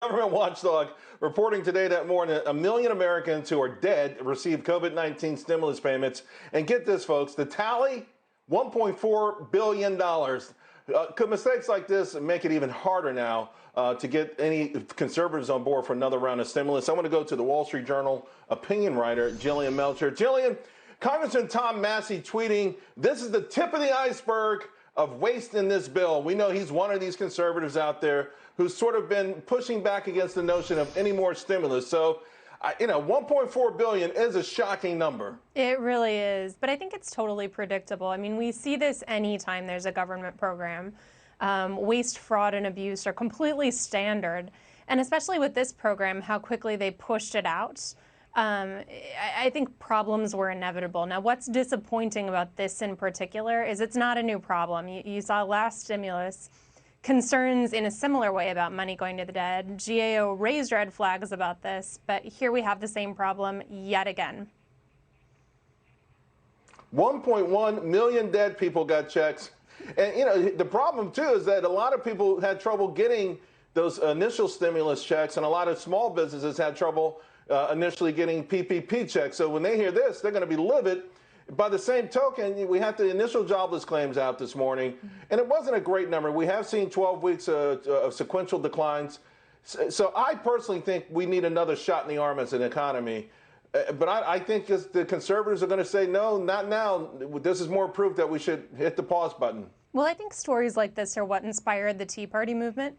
government watchdog reporting today that more than 1 million Americans who are dead received COVID-19 stimulus payments. And get this, folks, the tally, $1.4 billion. Could mistakes like this make it even harder now to get any conservatives on board for another round of stimulus? I want to go to the Wall Street Journal opinion writer, Jillian Melcher. Jillian, Congressman Tom Massey tweeting, this is the tip of the iceberg of waste in this bill. We know he's one of these conservatives out there who's sort of been pushing back against the notion of any more stimulus. So, $1.4 billion is a shocking number. It really is, but I think it's totally predictable. I mean, we see this anytime there's a government program. Waste, fraud, and abuse are completely standard, and especially with this program, how quickly they pushed it out. I think problems were inevitable. Now, what's disappointing about this in particular is it's not a new problem. You saw last stimulus concerns in a similar way about money going to the dead. GAO raised red flags about this, but here we have the same problem yet again. 1.1 million dead people got checks. And, the problem, too, is that a lot of people had trouble getting those initial stimulus checks, and a lot of small businesses had trouble initially getting PPP checks. So when they hear this, they're going to be livid. By the same token, we had the initial jobless claims out this morning, and it wasn't a great number. We have seen 12 weeks of sequential declines. So I personally think we need another shot in the arm as an economy. But I think the conservatives are going to say, no, not now. This is more proof that we should hit the pause button. Well, I think stories like this are what inspired the Tea Party movement.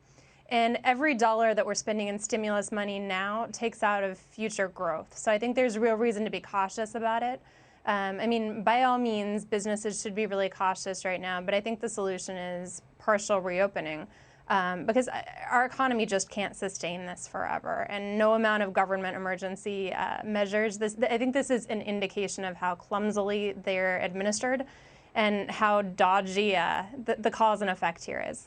And every dollar that we're spending in stimulus money now takes out of future growth. So I think there's real reason to be cautious about it. I mean, by all means, businesses should be really cautious right now, but I think the solution is partial reopening because our economy just can't sustain this forever. And no amount of government emergency measures, I think this is an indication of how clumsily they're administered and how dodgy the cause and effect here is.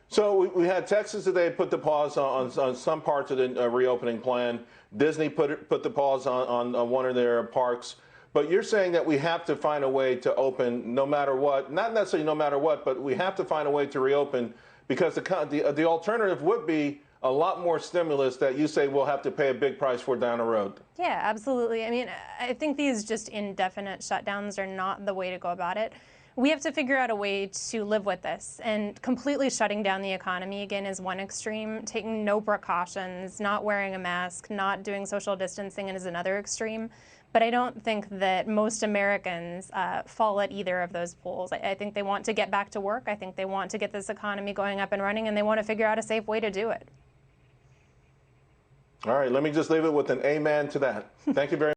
So we had Texas today put the pause on some parts of the reopening plan. Disney put the pause on one of their parks. But you're saying that we have to find a way to open no matter what, not necessarily no matter what, but we have to find a way to reopen because the alternative would be a lot more stimulus that you say we'll have to pay a big price for down the road. Yeah, absolutely. I mean, I think these just indefinite shutdowns are not the way to go about it. We have to figure out a way to live with this, and completely shutting down the economy again is one extreme. Taking no precautions, not wearing a mask, not doing social distancing is another extreme. But I don't think that most Americans fall at either of those pools. I think they want to get back to work. I think they want to get this economy going up and running, and they want to figure out a safe way to do it. All right, let me just leave it with an amen to that. Thank you very much.